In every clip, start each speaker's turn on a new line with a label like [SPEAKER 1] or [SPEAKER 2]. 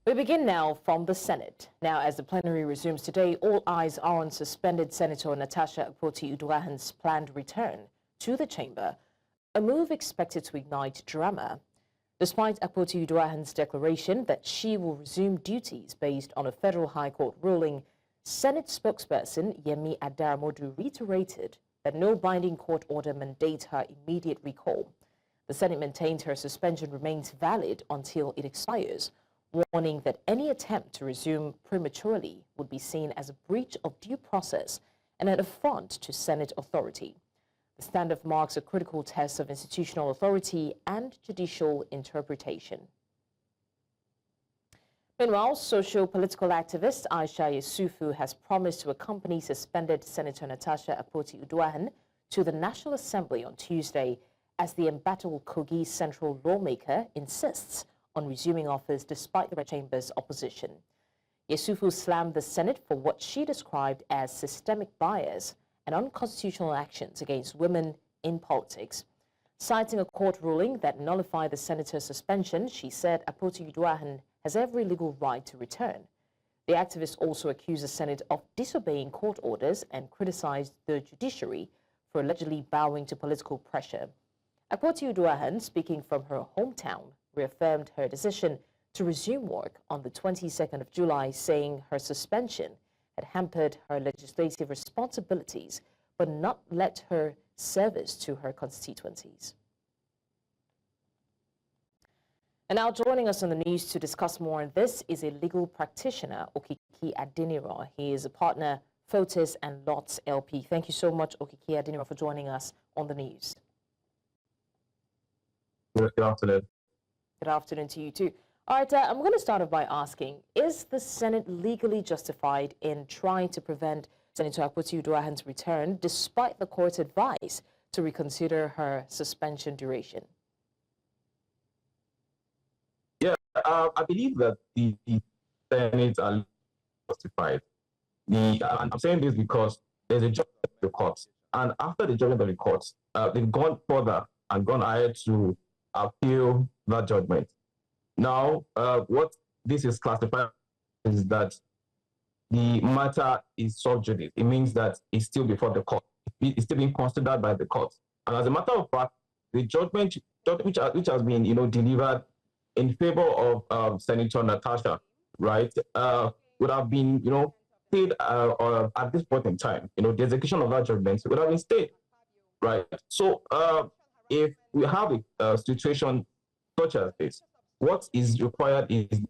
[SPEAKER 1] We begin now from the Senate. Now, as the plenary resumes today, all eyes are on suspended Senator Natasha Akpoti-Uduaghan's planned return to the chamber, a move expected to ignite drama. Despite Akpoti-Uduaghan's declaration that she will resume duties based on a federal high court ruling, Senate spokesperson Yemi Adaramodu reiterated that no binding court order mandates her immediate recall. The Senate maintains her suspension remains valid until it expires, warning that any attempt to resume prematurely would be seen as a breach of due process and an affront to Senate authority. The standoff marks a critical test of institutional authority and judicial interpretation. Meanwhile, socio-political activist Aisha Yesufu has promised to accompany suspended Senator Natasha Akpoti-Uduaghan to the National Assembly on Tuesday as the embattled Kogi Central lawmaker insists on resuming office despite the Red Chamber's opposition. Yesufu slammed the Senate for what she described as systemic bias and unconstitutional actions against women in politics. Citing a court ruling that nullified the senator's suspension, she said Akpoti-Uduaghan has every legal right to return. The activist also accused the Senate of disobeying court orders and criticized the judiciary for allegedly bowing to political pressure. Akpoti-Uduaghan, speaking from her hometown, reaffirmed her decision to resume work on the 22nd of July, saying her suspension had hampered her legislative responsibilities but not let her service to her constituencies. And now joining us on the news to discuss more on this is a legal practitioner, Okiki Adeniro. He is a partner, Fotis and Lots LP. Thank you so much, Okiki Adeniro, for joining us on the news.
[SPEAKER 2] Good afternoon.
[SPEAKER 1] Good afternoon to you too. All right, I'm going to start off by asking, is the Senate legally justified in trying to prevent Senator Akpoti-Uduaghan's return despite the court's advice to reconsider her suspension duration?
[SPEAKER 2] Yeah, I believe that the Senate are justified. And I'm saying this because there's a judgment of the courts, and after the judgment of the courts, they've gone further and gone ahead to appeal that judgment. Now, what this is classified is that the matter is sub judice. It means that it's still before the court. It's still being considered by the court. And as a matter of fact, the judgment which has been delivered in favor of Senator Natasha, right, would have been stayed at this point in time. The execution of that judgment would have been stayed, right? So if we have a situation such as this, what is required is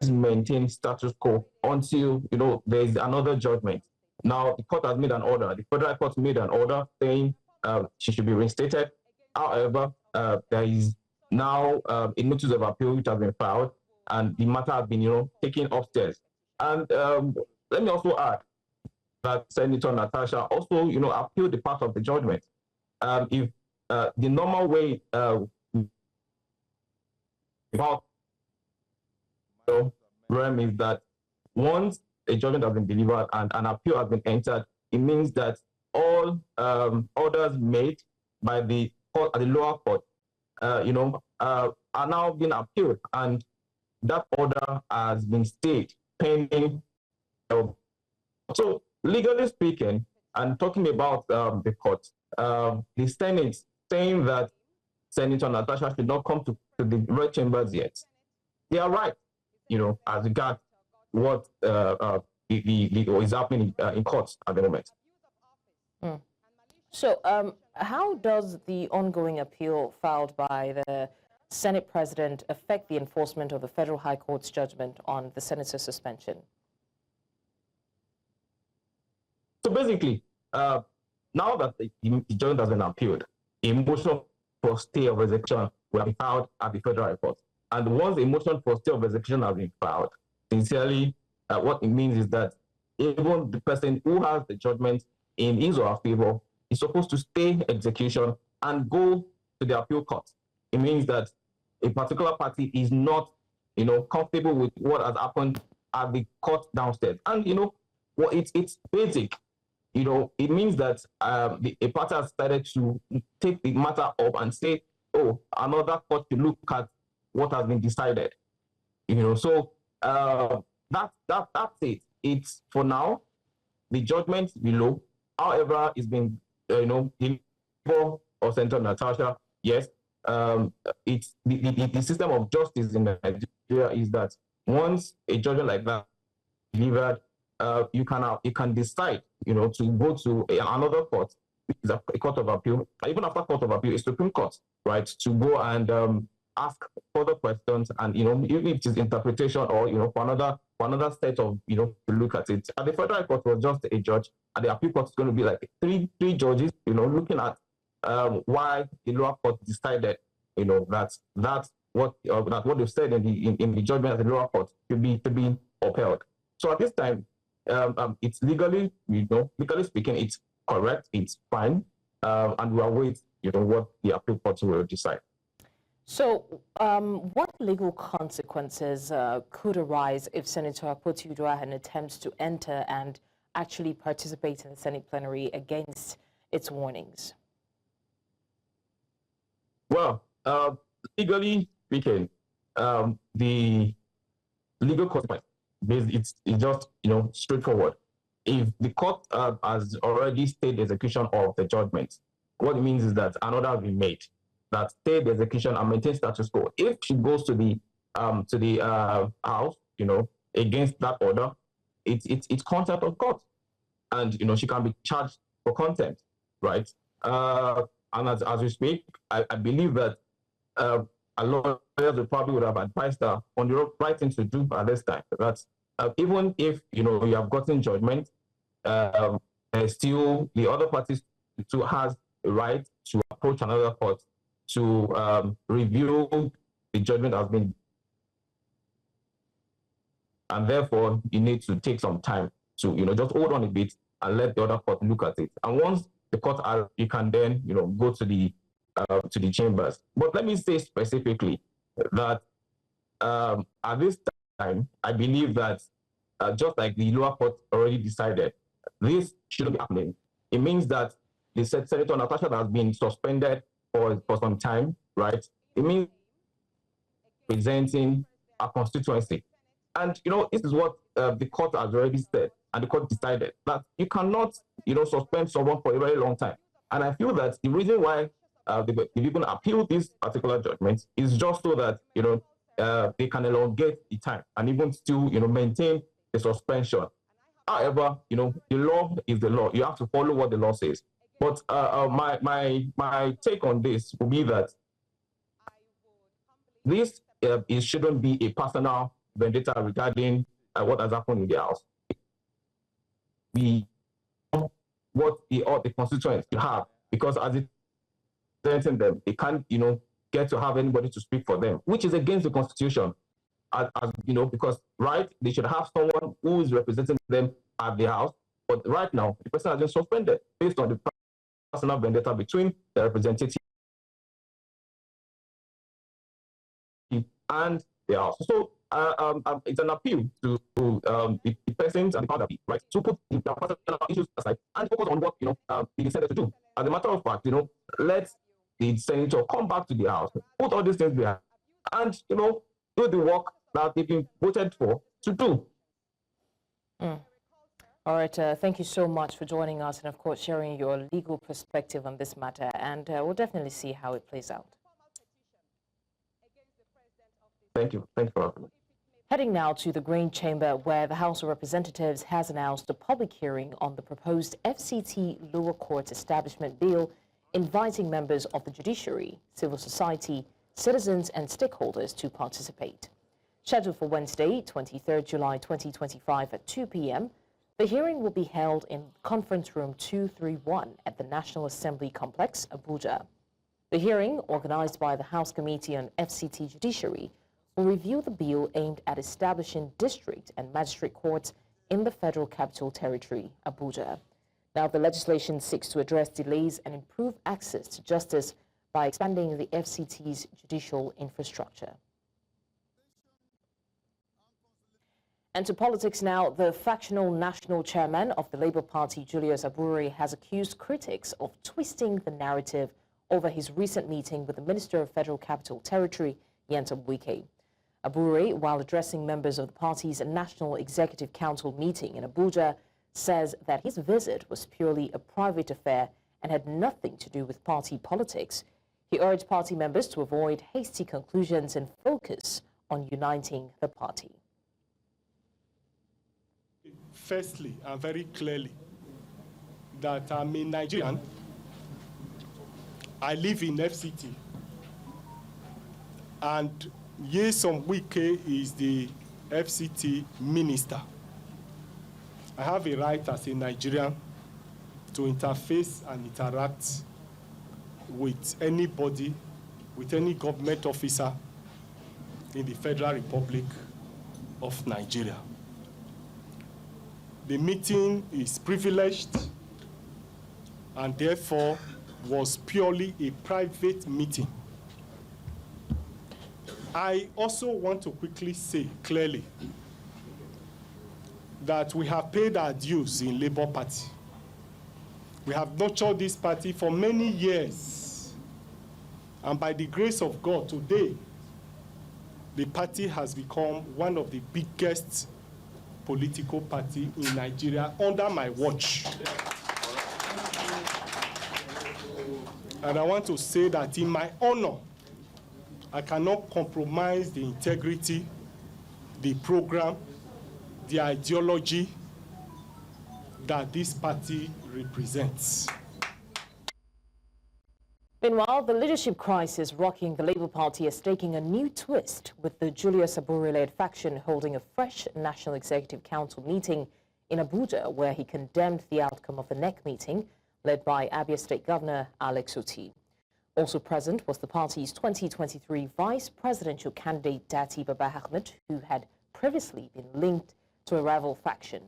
[SPEAKER 2] maintain status quo until there is another judgment. Now the court has made an order. The federal court made an order saying she should be reinstated. However, there is now a notice of appeal which has been filed, and the matter has been taken upstairs. And let me also add that Senator Natasha also appealed the part of the judgment. If the normal way realm is that once a judgment has been delivered and an appeal has been entered, it means that all orders made by the court at the lower court, are now being appealed, and that order has been stayed pending. So legally speaking, and talking about the court, the Senate saying that Senator Natasha should not come to the Red Chambers yet. They are right, as regards what is happening in courts at the moment.
[SPEAKER 1] Mm. So how does the ongoing appeal filed by the Senate President affect the enforcement of the Federal High Court's judgment on the senator's suspension?
[SPEAKER 2] So basically, now that the judgment has been appealed, a motion for stay of execution will be filed at the Federal High Court. And once a motion for stay of execution has been filed, sincerely, what it means is that even the person who has the judgment in his or her favor is supposed to stay execution and go to the appeal court. It means that a particular party is not, comfortable with what has happened at the court downstairs. And, it's basic. It means that a party has started to take the matter up and say, oh, another court to look at what has been decided. So that's it. It's for now the judgment below. However, it's been delivered of Senator Natasha. Yes, it's the system of justice in Nigeria is that once a judgment like that is delivered, you can decide to go to another court, which is a court of appeal, even after court of appeal, a Supreme Court, right, to go and ask further questions, and even if it is interpretation or for another set of to look at it. And the federal court was just a judge, and the appeal court is going to be like three judges, looking at why the lower court decided that's what they've said in the judgment of the lower court to be upheld. So at this time, it's legally speaking, it's correct, it's fine, and we await what the appeal court will decide.
[SPEAKER 1] So, what legal consequences could arise if Senator Akpoti-Uduaghan attempts to enter and actually participate in the Senate plenary against its warnings?
[SPEAKER 2] Well, legally speaking, the legal consequence it's just straightforward. If the court has already stayed the execution of the judgment, what it means is that an order has been made that stay the execution and maintain status quo. If she goes to the house, against that order, it's contempt of court, and she can be charged for contempt, right? And as we speak, I believe that a lot of lawyers probably would have advised her on the right thing to do at this time. That's even if you have gotten judgment, still the other parties to has a right to approach another court to review the judgment has been, and therefore you need to take some time to just hold on a bit and let the other court look at it. And once the court, you can then go to the chambers. But let me say specifically that at this time, I believe that just like the lower court already decided, this shouldn't be happening. It means that the Senator Natasha has been suspended for some time, right? It means presenting a constituency. And, this is what the court has already said, and the court decided that you cannot, suspend someone for a very long time. And I feel that the reason why they're going to appeal this particular judgment is just so that, they can elongate the time and even still, maintain the suspension. However, the law is the law. You have to follow what the law says. But my take on this will be that this it shouldn't be a personal vendetta regarding what has happened in the house. What the constituents have, because as it's presenting them, they can't get to have anybody to speak for them, which is against the constitution. As because they should have someone who is representing them at the house. But right now, the person has been suspended based on the personal vendetta between the representative and the house. So it's an appeal to the persons and the party, right, to put the personal issues aside and focus on what they decided to do. As a matter of fact, let the senator come back to the house, put all these things behind, and do the work that they've been voted for to do.
[SPEAKER 1] All right, thank you so much for joining us and, of course, sharing your legal perspective on this matter. And we'll definitely see how it plays out.
[SPEAKER 2] Thank you. Thanks for having me.
[SPEAKER 1] Heading now to the Green Chamber, where the House of Representatives has announced a public hearing on the proposed FCT lower court establishment bill, inviting members of the judiciary, civil society, citizens and stakeholders to participate. Scheduled for Wednesday, 23rd July 2025 at 2 p.m., the hearing will be held in Conference Room 231 at the National Assembly Complex, Abuja. The hearing, organized by the House Committee on FCT Judiciary, will review the bill aimed at establishing district and magistrate courts in the Federal Capital Territory, Abuja. Now, the legislation seeks to address delays and improve access to justice by expanding the FCT's judicial infrastructure. And to politics now, the factional national chairman of the Labour Party, Julius Abure, has accused critics of twisting the narrative over his recent meeting with the Minister of Federal Capital Territory, Nyesom Wike. Abure, while addressing members of the party's National Executive Council meeting in Abuja, says that his visit was purely a private affair and had nothing to do with party politics. He urged party members to avoid hasty conclusions and focus on uniting the party.
[SPEAKER 3] Firstly, and very clearly, that I'm a Nigerian. I live in FCT. And Nyesom Wike is the FCT minister. I have a right as a Nigerian to interface and interact with anybody, with any government officer in the Federal Republic of Nigeria. The meeting is privileged and therefore was purely a private meeting. I also want to quickly say clearly that we have paid our dues in Labour Party. We have nurtured this party for many years. And by the grace of God, today, the party has become one of the biggest political parties in Nigeria under my watch. And I want to say that in my honor, I cannot compromise the integrity, the program, the ideology that this party represents.
[SPEAKER 1] Meanwhile, the leadership crisis rocking the Labour Party is taking a new twist, with the Julius Abure-led faction holding a fresh National Executive Council meeting in Abuja, where he condemned the outcome of the NEC meeting led by Abia State Governor Alex Otti. Also present was the party's 2023 vice presidential candidate Dati Baba Ahmed, who had previously been linked to a rival faction.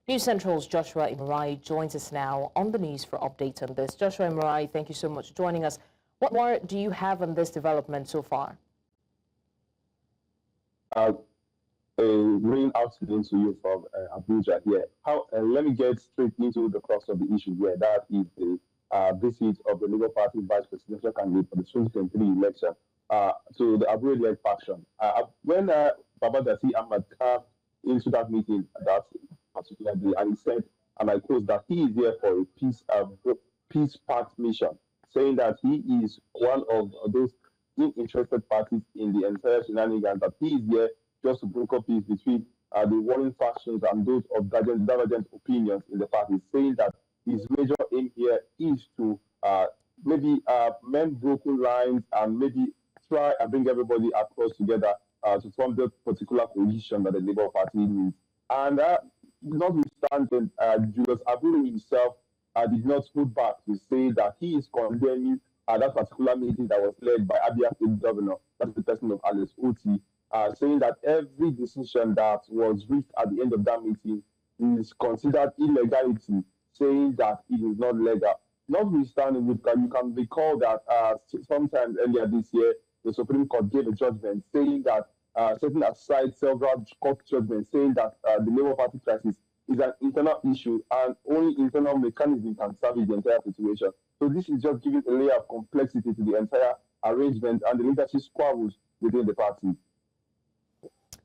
[SPEAKER 1] News Central's Joshua Imurai joins us now on the news for updates on this. Joshua Imurai, thank you so much for joining us. What more do you have on this development so far?
[SPEAKER 4] Bring afternoon to you from Abuja here. Let me get straight into the crux of the issue here. That is the visit of the Labour Party vice presidential candidate for the 2023 election to the Abure-led faction. When Baba Dati Ahmed came into that meeting that particular day, and he said, and I quote, that he is there for a peace-pact mission, saying that he is one of those interested parties in the entire shenanigans, that he is there just to broker peace between the warring factions and those of divergent opinions in the party, saying that his major aim here is to maybe mend broken lines and maybe try and bring everybody across together to form the particular coalition that the Labour Party needs. And notwithstanding, Julius Abure himself did not hold back to say that he is condemning that particular meeting that was led by Abia State Governor, that's the person of Alex Otti, saying that every decision that was reached at the end of that meeting is considered illegality, saying that it is not legal. Notwithstanding, you can recall that sometime earlier this year, the Supreme Court gave a judgment saying that, setting aside several court judgments, saying that the Labour Party crisis is an internal issue and only internal mechanism can salvage the entire situation. So this is just giving a layer of complexity to the entire arrangement and the leadership squabbles within the party.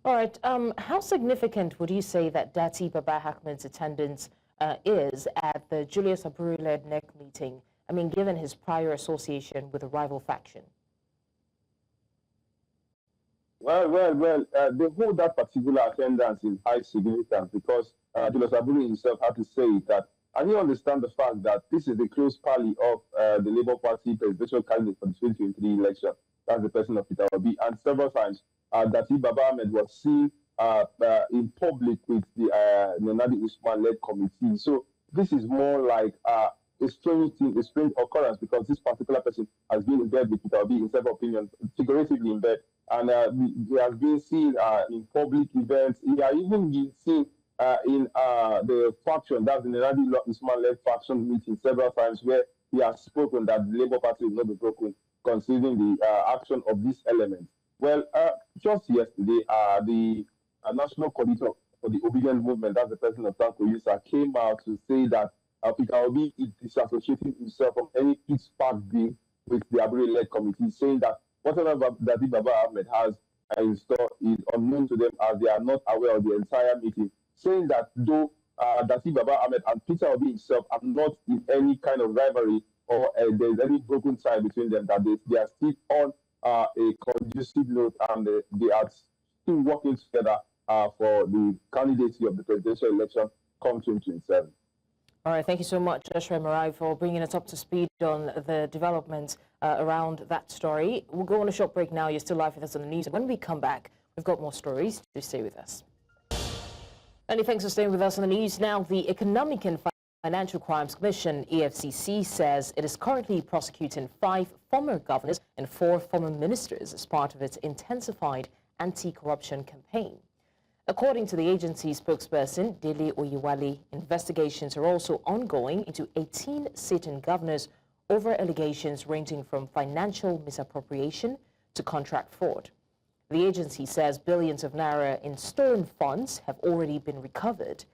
[SPEAKER 1] All right. How significant would you say that Dati Baba Ahmed's attendance is at the Julius Abure-led NEC meeting? I mean, given his prior association with a rival faction.
[SPEAKER 4] Well, they hold that particular attendance in high significance because Julius Abure himself had to say that, and he understands the fact that this is the close pally of the Labour Party presidential candidate for the 2023 election. That's the person of Peter Obi, and several times Dati Baba Ahmed was seen in public with the Nonadi Usman-led committee. So this is more like a strange thing, a strange occurrence, because this particular person has been in bed with Peter Obi in several opinions, figuratively in bed, and he has been seen in public events. He has even been seen in the faction, that's the Nonadi Usman-led faction meeting several times, where he has spoken that the Labour Party will not be broken, considering the action of this element. Well, just yesterday, the national coordinator for the Obedient Movement, that's the person of Tanko Yusa, came out to say that Peter Obi is disassociating himself from any peace pact deal with the Abure-led committee, saying that whatever Dati Baba Ahmed has in store is unknown to them as they are not aware of the entire meeting, saying that though Dasi Baba Ahmed and Peter Obi himself are not in any kind of rivalry or there's any broken tie between them, that they are still on a conducive note and they are still working together for the candidacy of the presidential election come 2027.
[SPEAKER 1] All right, thank you so much, Joshua Marai, for bringing us up to speed on the developments around that story. We'll go on a short break now. You're still live with us on the news. When we come back, we've got more stories. Do stay with us. Many thanks for staying with us on the news. Now, the Economic and Financial Crimes Commission, EFCC, says it is currently prosecuting 5 former governors and 4 former ministers as part of its intensified anti-corruption campaign. According to the agency spokesperson, Dele Oyewale, investigations are also ongoing into 18 sitting governors over allegations ranging from financial misappropriation to contract fraud. The agency says billions of naira in stolen funds have already been recovered.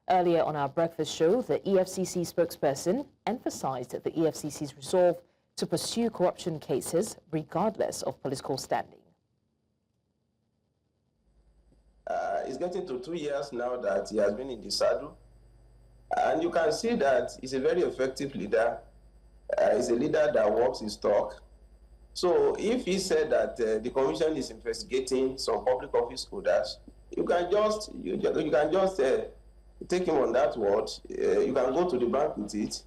[SPEAKER 1] Earlier on our breakfast show, the EFCC spokesperson emphasized the EFCC's resolve to pursue corruption cases regardless of political standing.
[SPEAKER 5] It's getting to 2 years now that he has been in the saddle. And you can see that he's a very effective leader. He's a leader that walks his talk. So if he said that the commission is investigating some public office holders, you can just take him on that word. You can go to the bank with it.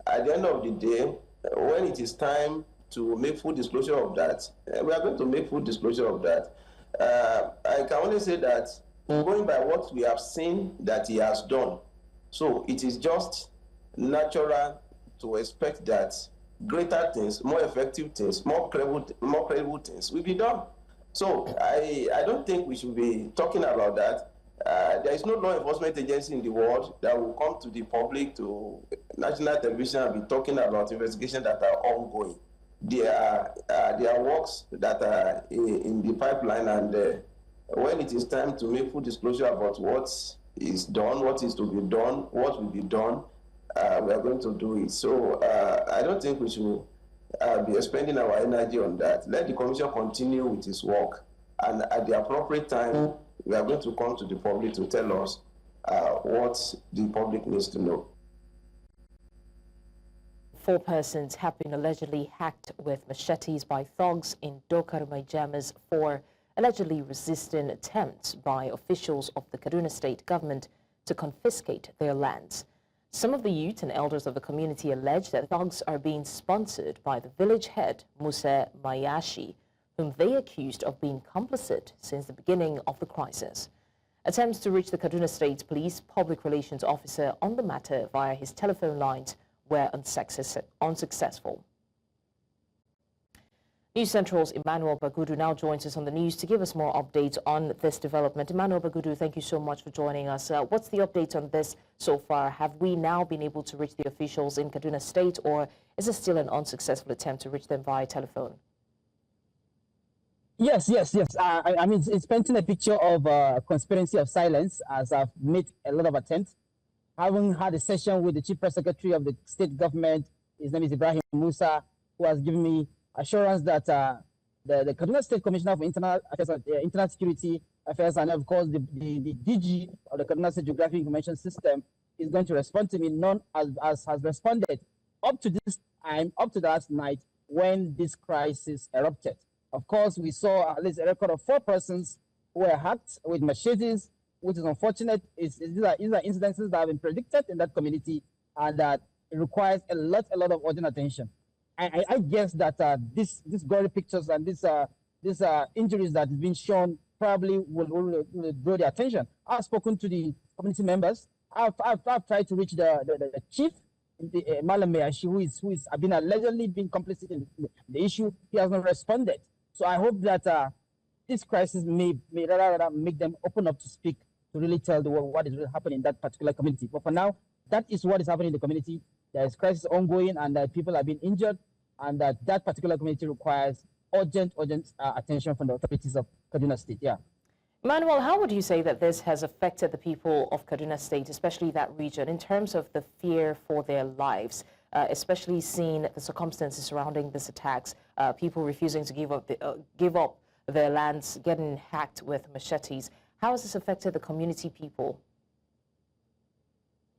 [SPEAKER 5] At the end of the day, when it is time to make full disclosure of that, we are going to make full disclosure of that. I can only say that going by what we have seen that he has done, so it is just natural to expect that greater things, more effective things, more credible things will be done. So I don't think we should be talking about that. There is no law enforcement agency in the world that will come to the public, to national television, and be talking about investigations that are ongoing. There are works that are in the pipeline, and when it is time to make full disclosure about what is done, what is to be done, what will be done, we are going to do it. So I don't think we should be expending our energy on that. Let the commission continue with its work, and at the appropriate time, we are going to come to the public to tell us what the public needs to know.
[SPEAKER 1] 4 persons have been allegedly hacked with machetes by thugs in Dokar Maijama's for allegedly resisting attempts by officials of the Kaduna State government to confiscate their lands. Some of the youth and elders of the community allege that thugs are being sponsored by the village head, Musa Mayashi, whom they accused of being complicit since the beginning of the crisis. Attempts to reach the Kaduna State Police Public Relations Officer on the matter via his telephone lines were unsuccessful. News Central's Emmanuel Bagudu now joins us on the news to give us more updates on this development. Emmanuel Bagudu, thank you so much for joining us. What's the update on this so far? Have we now been able to reach the officials in Kaduna State, or is it still an unsuccessful attempt to reach them via telephone?
[SPEAKER 6] Yes. I mean, it's painting a picture of a conspiracy of silence, as I've made a lot of attempts. Having had a session with the Chief Press Secretary of the state government, his name is Ibrahim Musa, who has given me assurance that the Kaduna State Commissioner for Internal Affairs, Internal Security Affairs, and of course the DG of the Kaduna State Geographic Information System is going to respond to me. None as has responded up to this time, up to last night when this crisis erupted. Of course, we saw at least a record of 4 persons who were hacked with machetes, which is unfortunate. These are incidences that have been predicted in that community, and that it requires a lot of urgent attention. I guess that these gory pictures and these injuries that have been shown probably will draw their attention. I've spoken to the community members. I've tried to reach the chief, Malam Meashi, who is been allegedly been complicit in the issue. He has not responded. So I hope that this crisis may rather make them open up to speak, to really tell the world what is really happening in that particular community. But for now, that is what is happening in the community. There is crisis ongoing, and people are being injured, and that particular community requires urgent attention from the authorities of Kaduna State. Yeah.
[SPEAKER 1] Manuel, how would you say that this has affected the people of Kaduna State, especially that region, in terms of the fear for their lives, especially seeing the circumstances surrounding these attacks, people refusing to give up their lands getting hacked with machetes. How has this affected the community people?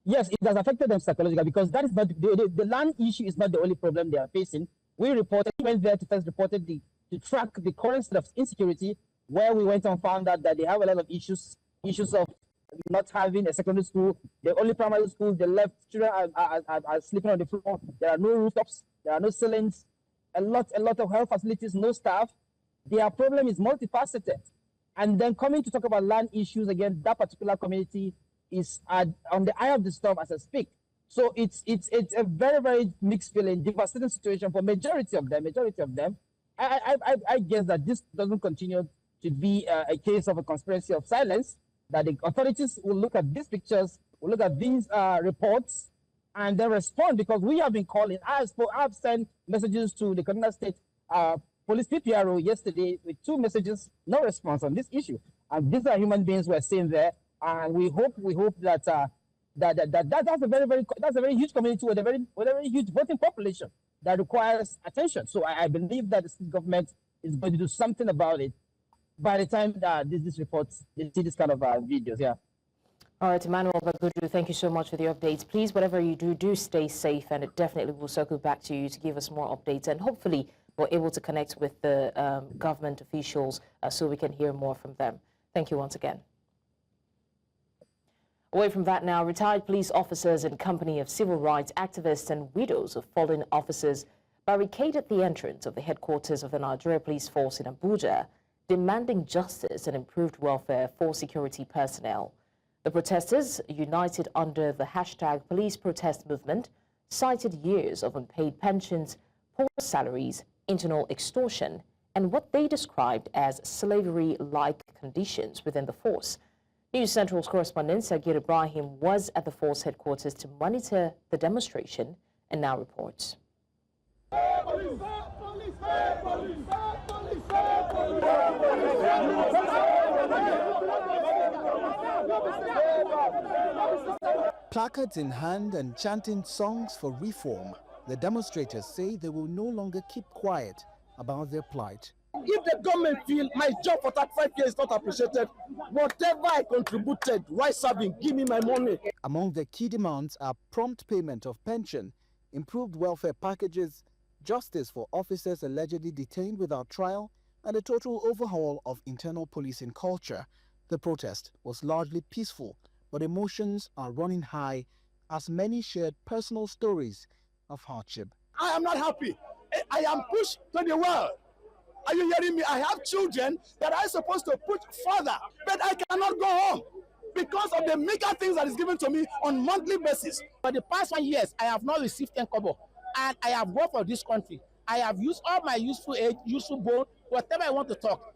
[SPEAKER 6] Yes, it has affected them psychologically because that is not the land issue is not the only problem they are facing. We went there to first reported to track the current state of insecurity, where we went and found out that they have a lot of issues of not having a secondary school. The only primary school, the left children are sleeping on the floor. There are no rooftops, there are no ceilings, a lot of health facilities, no staff. Their problem is multifaceted. And then coming to talk about land issues again, that particular community is on the eye of the storm as I speak. So it's a very, very mixed feeling, devastating situation for majority of them. I guess that this doesn't continue to be a case of a conspiracy of silence, that the authorities will look at these pictures, will look at these reports, and then respond, because we have been calling. I've sent messages to the Kaduna State Police PPRO yesterday with 2 messages, no response on this issue. And these are human beings we're seeing there, and we hope that that's a very huge community with a very huge voting population that requires attention. So I believe that the state government is going to do something about it by the time that this reports, they see this kind of videos. Yeah.
[SPEAKER 1] All right, Emmanuel Bagudu, thank you so much for the updates. Please, whatever you do stay safe, and it definitely will circle back to you to give us more updates, and hopefully we're able to connect with the government officials so we can hear more from them. Thank you once again. Away from that now, retired police officers in company of civil rights activists and widows of fallen officers barricaded the entrance of the headquarters of the Nigeria Police Force in Abuja, demanding justice and improved welfare for security personnel. The protesters, united under the hashtag Police Protest Movement, cited years of unpaid pensions, poor salaries, internal extortion, and what they described as slavery-like conditions within the force. News Central's correspondent Sagir Ibrahim was at the force headquarters to monitor the demonstration and now reports.
[SPEAKER 7] Placards in hand and chanting songs for reform, the demonstrators say they will no longer keep quiet about their plight.
[SPEAKER 8] If the government feel my job for 35 years is not appreciated, whatever I contributed while serving, give me my money.
[SPEAKER 7] Among the key demands are prompt payment of pension, improved welfare packages, justice for officers allegedly detained without trial, and a total overhaul of internal policing culture. The protest was largely peaceful, but emotions are running high as many shared personal stories of hardship.
[SPEAKER 8] I am not happy. I am pushed to the wall. Are you hearing me? I have children that I'm supposed to put further, but I cannot go home because of the meager things that is given to me on monthly basis.
[SPEAKER 9] For the past 1 year, I have not received 10 kobo, and I have worked for this country. I have used all my useful age, useful bone, whatever I want to talk,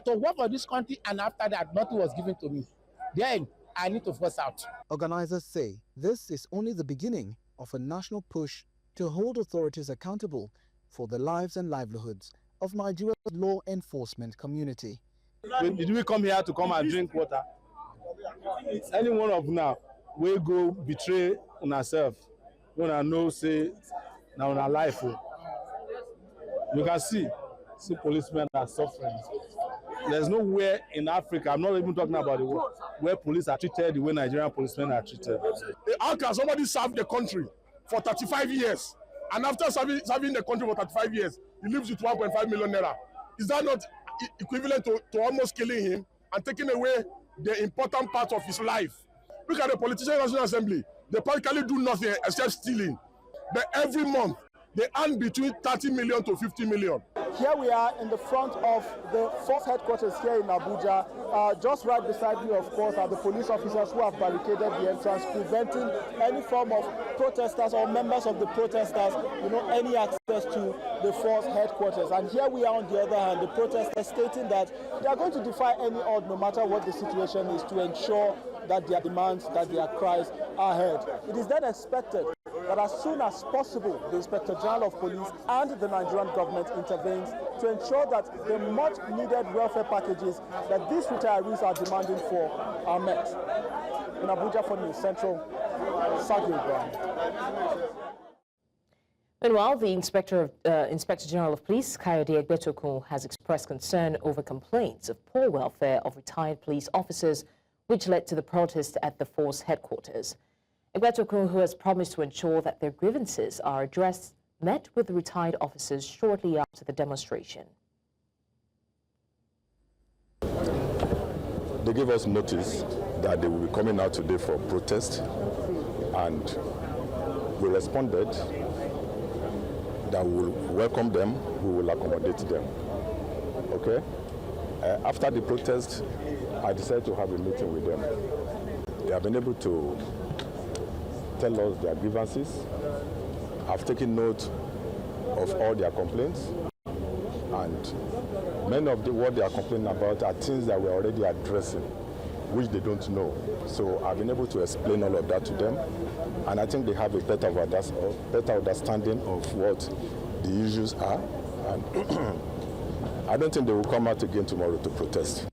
[SPEAKER 9] to work for this country, and after that, nothing was given to me. Then I need to force out.
[SPEAKER 7] Organizers say this is only the beginning of a national push to hold authorities accountable for the lives and livelihoods of Nigeria's law enforcement community.
[SPEAKER 8] Did we come here to come and drink water? Any one of now, we go betray on ourselves. When I know, say, now in our life, you can see policemen are suffering. There's nowhere in Africa, I'm not even talking about the world, where police are treated the way Nigerian policemen are treated. How can somebody serve the country for 35 years, and after serving the country for 35 years, he lives with 1.5 million naira? Is that not equivalent to almost killing him and taking away the important part of his life? Look at the politicians in the National Assembly. They practically do nothing except stealing. But every month, they earn between 30 million to 50 million.
[SPEAKER 10] Here we are in the front of the force headquarters here in Abuja. Just right beside me, of course, are the police officers who have barricaded the entrance, preventing any form of protesters or members of the protesters, any access to the force headquarters. And here we are on the other hand, the protesters stating that they are going to defy any odds, no matter what the situation is, to ensure that their demands, that their cries are heard. It is then expected that as soon as possible, the Inspector General of Police and the Nigerian government intervenes to ensure that the much needed welfare packages that these retirees are demanding for are met. In Abuja for News Central, Sagir Ibrahim.
[SPEAKER 1] Meanwhile, the Inspector General of Police, Kayode Egbetokun, has expressed concern over complaints of poor welfare of retired police officers, which led to the protest at the force headquarters. Egbetokun, who has promised to ensure that their grievances are addressed, met with the retired officers shortly after the demonstration.
[SPEAKER 11] They gave us notice that they will be coming out today for protest, and we responded that we will welcome them, we will accommodate them. Okay? After the protest, I decided to have a meeting with them. They have been able to tell us their grievances. I've taken note of all their complaints, and many of what they are complaining about are things that we're already addressing, which they don't know. So I've been able to explain all of that to them, and I think they have a better understanding of what the issues are. And I don't think they will come out again tomorrow to protest.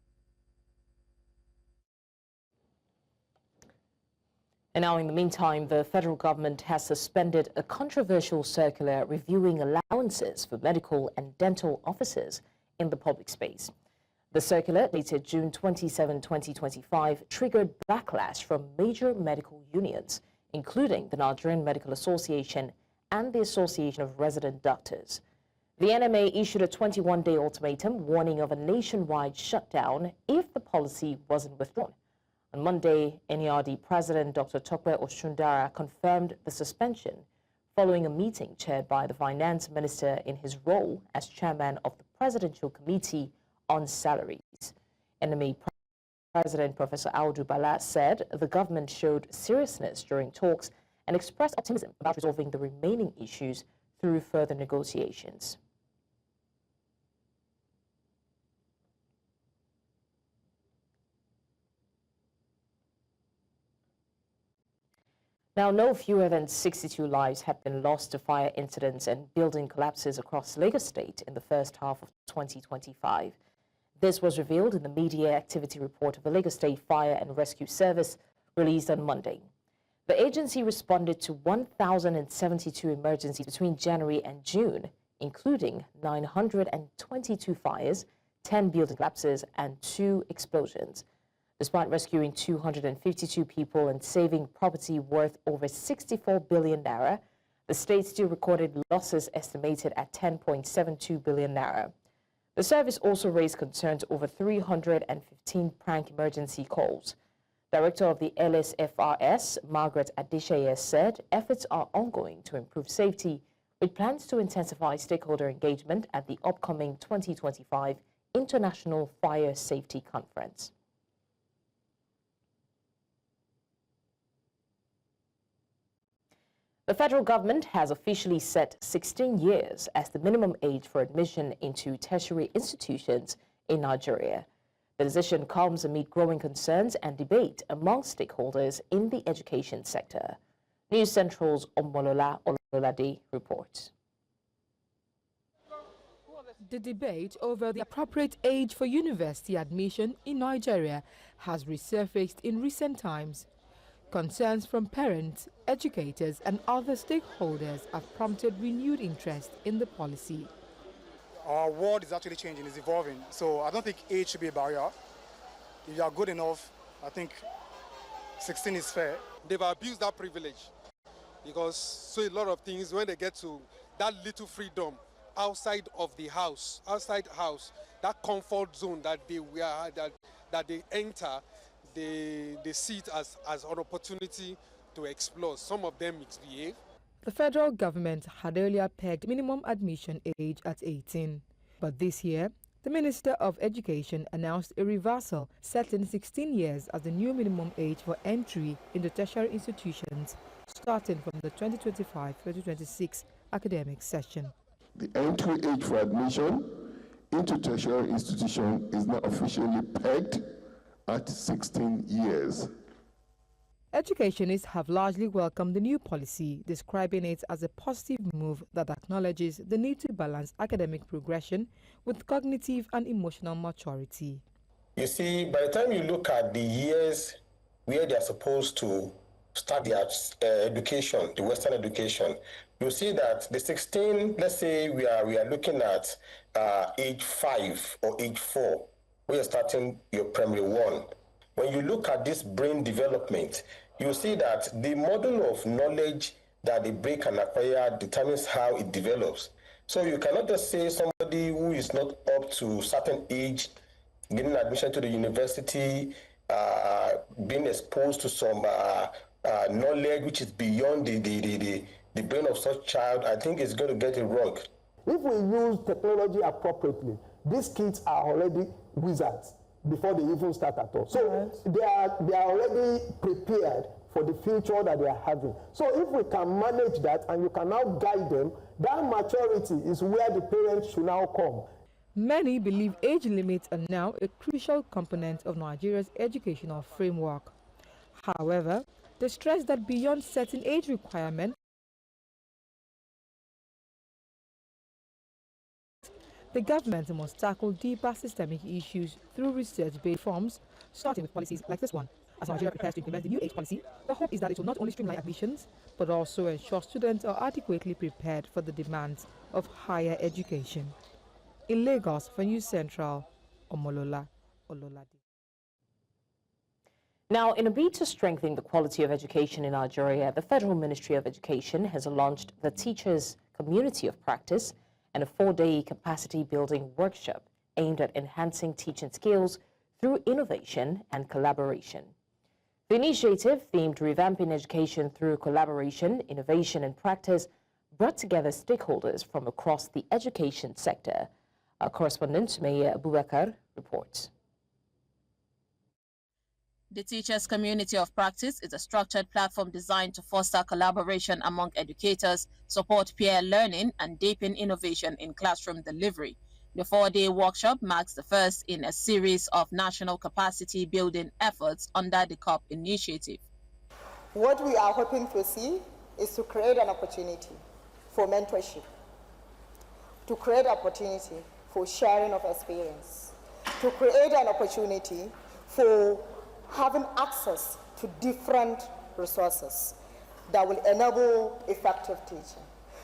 [SPEAKER 1] And now, in the meantime, the federal government has suspended a controversial circular reviewing allowances for medical and dental officers in the public space. The circular, dated June 27, 2025, triggered backlash from major medical unions, including the Nigerian Medical Association and the Association of Resident Doctors. The NMA issued a 21-day ultimatum warning of a nationwide shutdown if the policy wasn't withdrawn. On Monday, NERD President Dr. Tope Oshundara confirmed the suspension following a meeting chaired by the Finance Minister in his role as chairman of the Presidential Committee on Salaries. NMA President Professor Audu Bala said the government showed seriousness during talks and expressed optimism about resolving the remaining issues through further negotiations. Now, no fewer than 62 lives have been lost to fire incidents and building collapses across Lagos State in the first half of 2025. This was revealed in the media activity report of the Lagos State Fire and Rescue Service released on Monday. The agency responded to 1,072 emergencies between January and June, including 922 fires, 10 building collapses, and 2 explosions. Despite rescuing 252 people and saving property worth over 64 billion naira, the state still recorded losses estimated at 10.72 billion naira. The service also raised concerns over 315 prank emergency calls. Director of the LSFRS, Margaret Adesheye, said efforts are ongoing to improve safety, with plans to intensify stakeholder engagement at the upcoming 2025 International Fire Safety Conference. The federal government has officially set 16 years as the minimum age for admission into tertiary institutions in Nigeria. The decision comes amid growing concerns and debate among stakeholders in the education sector. News Central's Omolola Ololade reports.
[SPEAKER 12] The debate over the appropriate age for university admission in Nigeria has resurfaced in recent times. Concerns from parents, educators, and other stakeholders have prompted renewed interest in the policy.
[SPEAKER 13] Our world is actually changing, it's evolving, so I don't think age should be a barrier. If you are good enough, I think 16 is fair.
[SPEAKER 14] They've abused that privilege because so a lot of things, when they get to that little freedom outside of the house, that comfort zone that they enter, they see it as an opportunity to explore. Some of them misbehave.
[SPEAKER 12] The federal government had earlier pegged minimum admission age at 18. But this year, the Minister of Education announced a reversal, setting 16 years as the new minimum age for entry into tertiary institutions, starting from the 2025-2026 academic session.
[SPEAKER 15] The entry age for admission into tertiary institution is now officially pegged at 16 years.
[SPEAKER 12] Educationists have largely welcomed the new policy, describing it as a positive move that acknowledges the need to balance academic progression with cognitive and emotional maturity.
[SPEAKER 16] You see, by the time you look at the years where they are supposed to start their education, the Western education, you see that the 16, let's say we are looking at age 5 or age 4, when you're starting your primary 1. When you look at this brain development, you see that the model of knowledge that the brain can acquire determines how it develops. So you cannot just say somebody who is not up to certain age, getting admission to the university, being exposed to some knowledge which is beyond the brain of such child, I think is going to get it wrong.
[SPEAKER 10] If we use technology appropriately, these kids are already wizards before they even start at all. So they are already prepared for the future that they are having. So if we can manage that and you can now guide them, that maturity is where the parents should now come.
[SPEAKER 12] Many believe age limits are now a crucial component of Nigeria's educational framework. However, they stress that beyond certain age requirements, the government must tackle deeper systemic issues through research-based reforms, starting with policies like this one. As Nigeria prepares to implement the new age policy, the hope is that it will not only streamline admissions, but also ensure students are adequately prepared for the demands of higher education. In Lagos, for News Central, Omolola Ololade.
[SPEAKER 1] Now, in a bid to strengthen the quality of education in Nigeria, the Federal Ministry of Education has launched the Teachers Community of Practice and a 4-day capacity-building workshop aimed at enhancing teaching skills through innovation and collaboration. The initiative, themed Revamping Education Through Collaboration, Innovation and Practice, brought together stakeholders from across the education sector. Our correspondent, Sumaya Abubakar, reports.
[SPEAKER 17] The Teachers Community of Practice is a structured platform designed to foster collaboration among educators, support peer learning, and deepen innovation in classroom delivery. The 4-day workshop marks the first in a series of national capacity building efforts under the COP initiative.
[SPEAKER 18] What we are hoping to see is to create an opportunity for mentorship, to create opportunity for sharing of experience, to create an opportunity for having access to different resources that will enable effective teaching,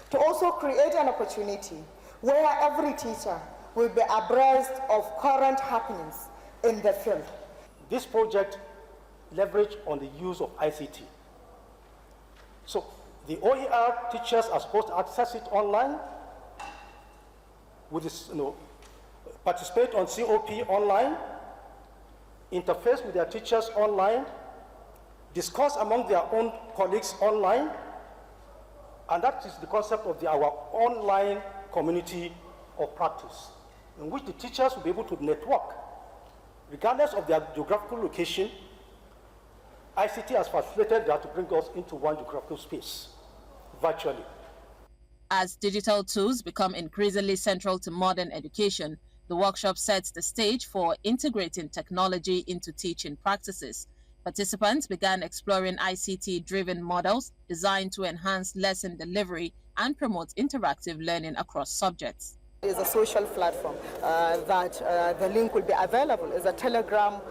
[SPEAKER 18] to also create an opportunity where every teacher will be abreast of current happenings in the field.
[SPEAKER 19] This project leverages on the use of ICT. So the OER teachers are supposed to access it online, with this, participate on COP online, interface with their teachers online, discuss among their own colleagues online, and that is the concept of our online community of practice, in which the teachers will be able to network, regardless of their geographical location. ICT has facilitated that to bring us into one geographical space, virtually.
[SPEAKER 17] As digital tools become increasingly central to modern education, the workshop sets the stage for integrating technology into teaching practices. Participants began exploring ICT-driven models designed to enhance lesson delivery and promote interactive learning across subjects.
[SPEAKER 18] It is a social platform that the link will be available. It's a Telegram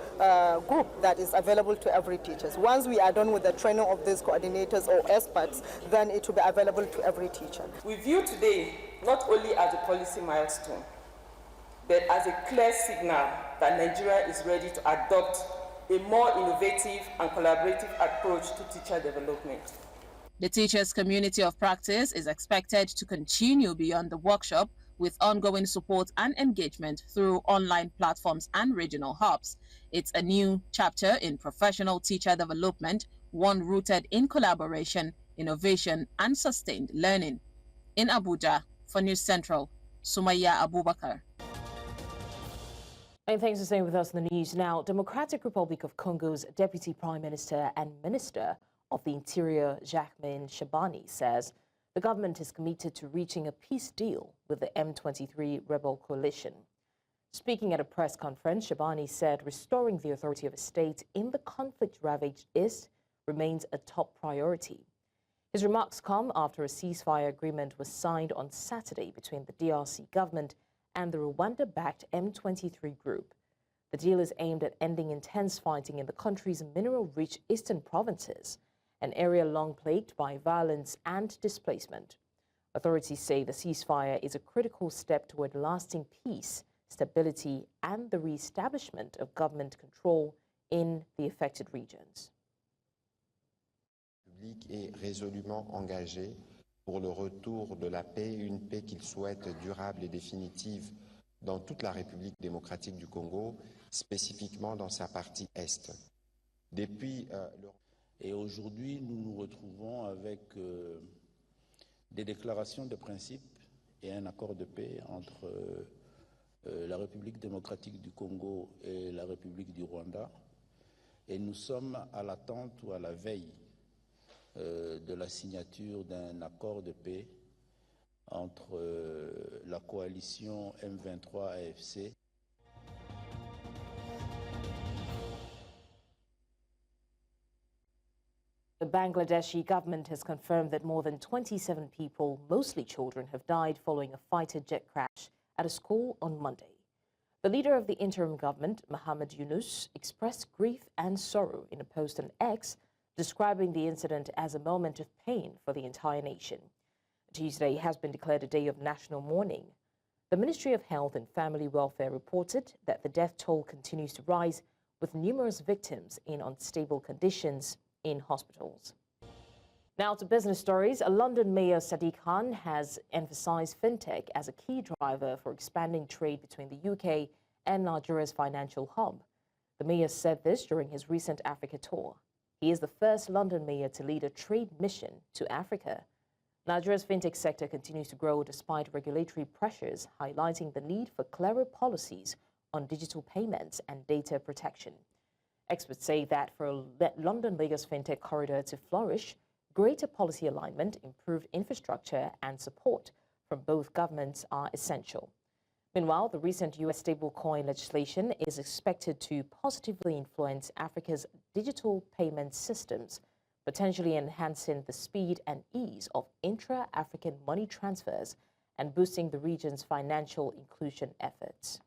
[SPEAKER 18] group that is available to every teacher. Once we are done with the training of these coordinators or experts, then it will be available to every teacher.
[SPEAKER 20] We view today not only as a policy milestone, but as a clear signal that Nigeria is ready to adopt a more innovative and collaborative approach to teacher development.
[SPEAKER 17] The Teachers Community of Practice is expected to continue beyond the workshop with ongoing support and engagement through online platforms and regional hubs. It's a new chapter in professional teacher development, one rooted in collaboration, innovation, and sustained learning. In Abuja, for News Central, Sumaya Abubakar.
[SPEAKER 1] And thanks for staying with us in the news. Now, Democratic Republic of Congo's Deputy Prime Minister and Minister of the Interior, Jacquemain Shabani, says the government is committed to reaching a peace deal with the M23 rebel coalition. Speaking at a press conference, Shabani said restoring the authority of a state in the conflict-ravaged East remains a top priority. His remarks come after a ceasefire agreement was signed on Saturday between the DRC government and the Rwanda-backed M23 group. The deal is aimed at ending intense fighting in the country's mineral-rich eastern provinces an area long plagued by violence and displacement. Authorities say the ceasefire is a critical step toward lasting peace, stability, and the re-establishment of government control in the affected regions.
[SPEAKER 21] Le public est résolument engagé pour le retour de la paix, une paix qu'il souhaite durable et définitive dans toute la République démocratique du Congo, spécifiquement dans sa partie Est.
[SPEAKER 22] Et aujourd'hui, nous nous retrouvons avec des déclarations de principe et un accord de paix entre la République démocratique du Congo et la République du Rwanda. Et nous sommes à l'attente ou à la veille de la signature d'un accord de paix entre la coalition M23 AFC.
[SPEAKER 1] The Bangladeshi government has confirmed that more than 27 people, mostly children, have died following a fighter jet crash at a school on Monday. The leader of the interim government, Mohamed Yunus, expressed grief and sorrow in a post on X, describing the incident as a moment of pain for the entire nation. Tuesday has been declared a day of national mourning. The Ministry of Health and Family Welfare reported that the death toll continues to rise, with numerous victims in unstable conditions in hospitals. Now to business stories. London Mayor Sadiq Khan has emphasized fintech as a key driver for expanding trade between the UK and Nigeria's financial hub. The mayor said this during his recent Africa tour. He is the first London mayor to lead a trade mission to Africa. Nigeria's fintech sector continues to grow despite regulatory pressures, highlighting the need for clearer policies on digital payments and data protection. Experts say that for London-Lagos fintech corridor to flourish, greater policy alignment, improved infrastructure, and support from both governments are essential. Meanwhile, the recent U.S. stablecoin legislation is expected to positively influence Africa's digital payment systems, potentially enhancing the speed and ease of intra-African money transfers and boosting the region's financial inclusion efforts.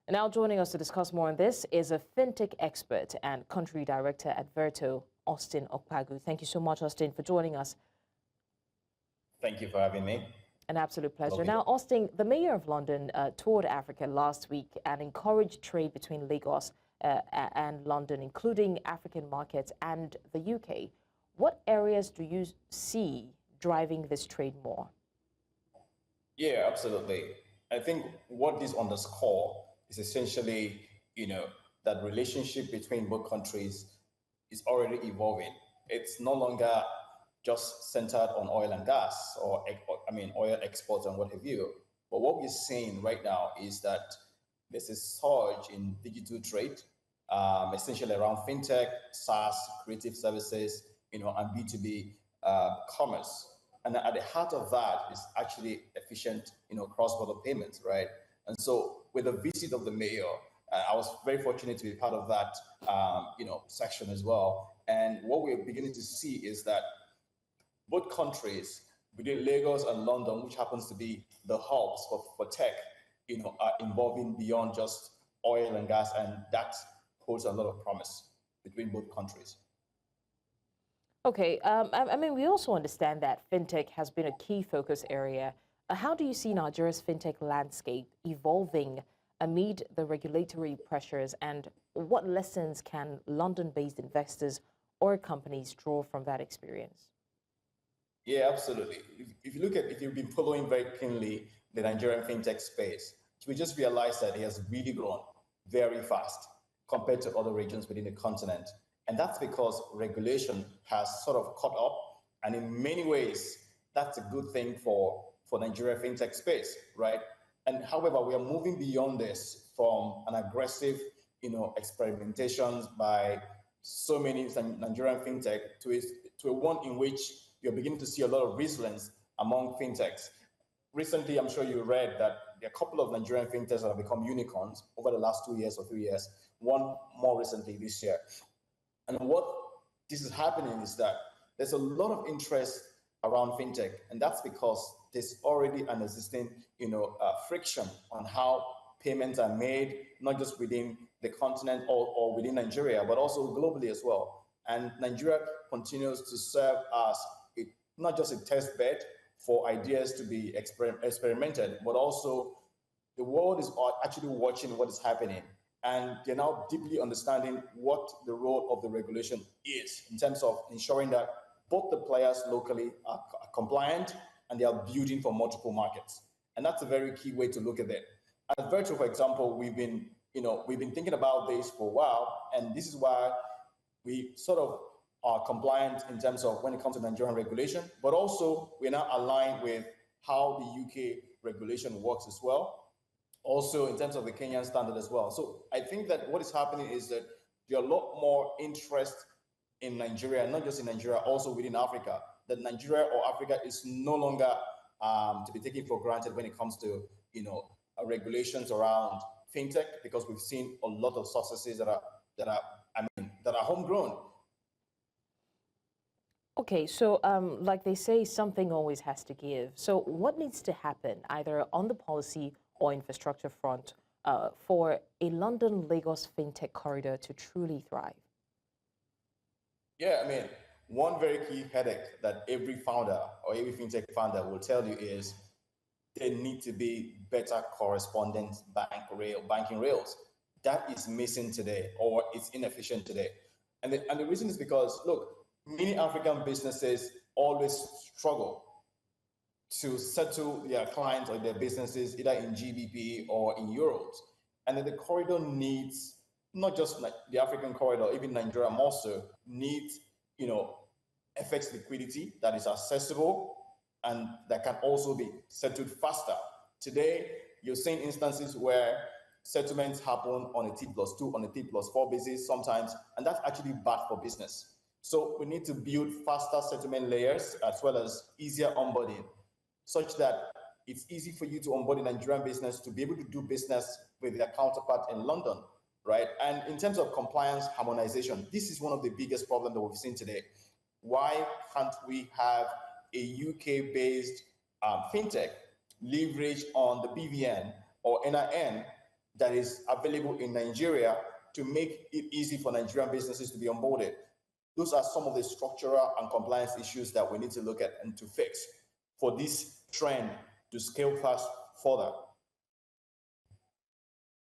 [SPEAKER 1] And now joining us to discuss more on this is a fintech expert and country director at Verto, Austin Okpagu. Thank you so much, Austin, for joining us.
[SPEAKER 23] Thank you for having me.
[SPEAKER 1] An absolute pleasure. Now, Austin, the mayor of London toured Africa last week and encouraged trade between Lagos and London, including African markets and the UK. What areas do you see driving this trade more?
[SPEAKER 23] Yeah, absolutely. I think what this underscores is essentially, that relationship between both countries is already evolving. It's no longer just centered on oil and gas or oil exports and what have you. But what we're seeing right now is that there's a surge in digital trade, essentially around fintech, SaaS, creative services, and B2B commerce. And at the heart of that is actually efficient, cross-border payments, right? And so with the visit of the mayor, I was very fortunate to be part of that, section as well. And what we're beginning to see is that both countries, within Lagos and London, which happens to be the hubs for tech, are evolving beyond just oil and gas, and that holds a lot of promise between both countries.
[SPEAKER 1] Okay, we also understand that fintech has been a key focus area. How do you see Nigeria's fintech landscape evolving amid the regulatory pressures, and what lessons can London-based investors or companies draw from that experience?
[SPEAKER 23] Yeah, absolutely. If you've been following very keenly the Nigerian fintech space, we just realized that it has really grown very fast compared to other regions within the continent. And that's because regulation has sort of caught up. And in many ways, that's a good thing for Nigeria fintech space, right? And however, we are moving beyond this from an aggressive, experimentations by so many Nigerian fintech to a one in which you're beginning to see a lot of resilience among fintechs. Recently, I'm sure you read that there are a couple of Nigerian fintechs that have become unicorns over the last 2 years or 3 years, one more recently this year. And what this is happening is that there's a lot of interest around fintech, and that's because there's already an existing, friction on how payments are made, not just within the continent or within Nigeria, but also globally as well. And Nigeria continues to serve as not just a test bed for ideas to be experimented, but also the world is actually watching what is happening. And they're now deeply understanding what the role of the regulation is in terms of ensuring that both the players locally are compliant and they are building for multiple markets. And that's a very key way to look at it. At Virtual, for example, we've been thinking about this for a while, and this is why we sort of are compliant in terms of when it comes to Nigerian regulation, but also we're now aligned with how the UK regulation works as well. Also in terms of the Kenyan standard as well. So I think that what is happening is that there are a lot more interest in Nigeria, not just in Nigeria, also within Africa, that Nigeria or Africa is no longer to be taken for granted when it comes to, regulations around fintech, because we've seen a lot of successes that are homegrown.
[SPEAKER 1] Okay, so like they say, something always has to give. So what needs to happen, either on the policy or infrastructure front, for a London-Lagos fintech corridor to truly thrive?
[SPEAKER 23] Yeah, one very key headache that every founder or every fintech founder will tell you is there need to be better correspondent banking rails. That is missing today, or it's inefficient today. And the reason is because, look, many African businesses always struggle to settle their clients or their businesses either in GBP or in euros. And then the corridor needs, not just the African corridor, even Nigeria more so, needs, FX liquidity that is accessible and that can also be settled faster. Today, you're seeing instances where settlements happen on a T+2, on a T+4 basis sometimes, and that's actually bad for business. So we need to build faster settlement layers as well as easier onboarding, such that it's easy for you to onboard a Nigerian business to be able to do business with their counterpart in London, right? And in terms of compliance harmonization, this is one of the biggest problems that we've seen today. Why can't we have a UK-based fintech leverage on the BVN or NIN that is available in Nigeria to make it easy for Nigerian businesses to be onboarded? Those are some of the structural and compliance issues that we need to look at and to fix for this trend to scale fast further.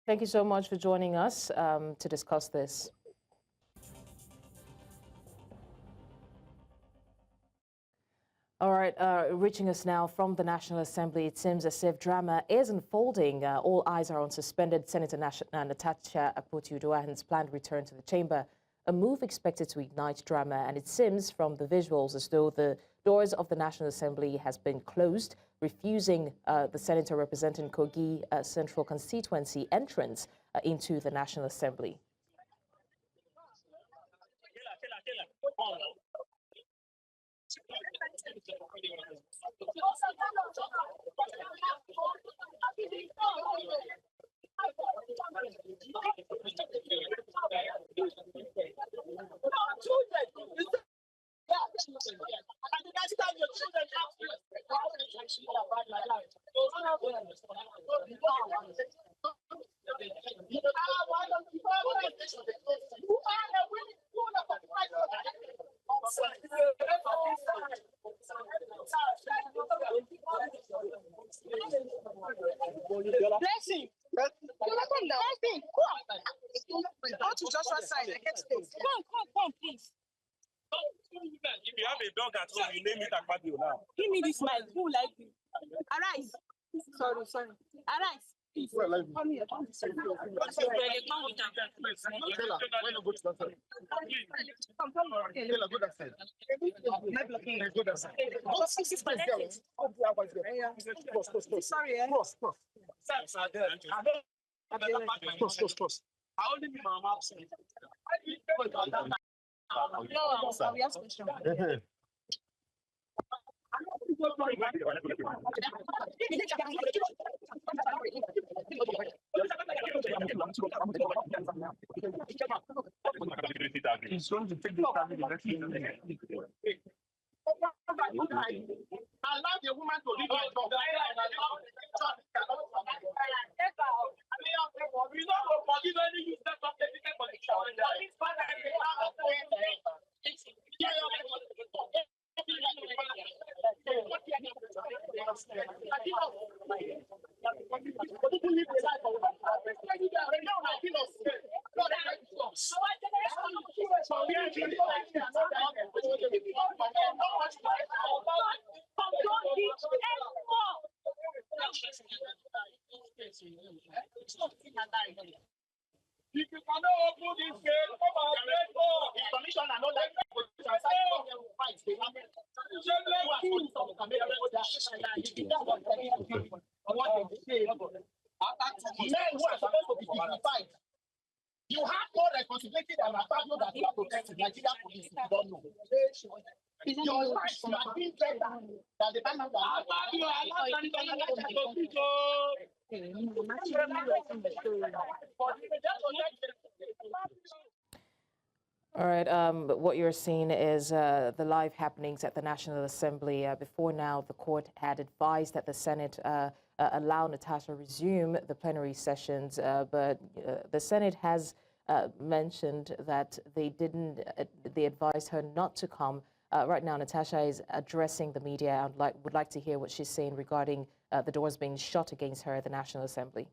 [SPEAKER 1] Thank you so much for joining us to discuss this. All right, reaching us now from the National Assembly, it seems as if drama is unfolding. All eyes are on suspended Senator Natasha Akpoti-Uduaghan's planned return to the chamber, a move expected to ignite drama. And it seems from the visuals as though the doors of the National Assembly has been closed, refusing the senator representing Kogi Central Constituency entrance into the National Assembly.
[SPEAKER 2] Blessing. Go to Joshua's side. I get space. Come, please.
[SPEAKER 3] If you have a dog at home, you name it Akpabio now.
[SPEAKER 2] Give me this mic. Who like you? Arise. Sorry. Arise. Please. Come here. Come to side. Sorry.
[SPEAKER 3] I only need my mouth.
[SPEAKER 2] No, we ask questions.
[SPEAKER 3] He's going to take this
[SPEAKER 2] allow the woman to leave my dog.
[SPEAKER 3] not forgive any useless of the if you cannot open this gate, come and get more. The commission are not like you have more responsibility than a partner that you are protecting Nigeria police. You don't know. Your rights are being better than the partner
[SPEAKER 1] All right, what you're seeing is the live happenings at the National Assembly. Before now, the court had advised that the Senate allow Natasha resume the plenary sessions, but the Senate has mentioned that they didn't, they advised her not to come. Right now, Natasha is addressing the media. I would like to hear what she's saying regarding the doors being shut against her at the National Assembly.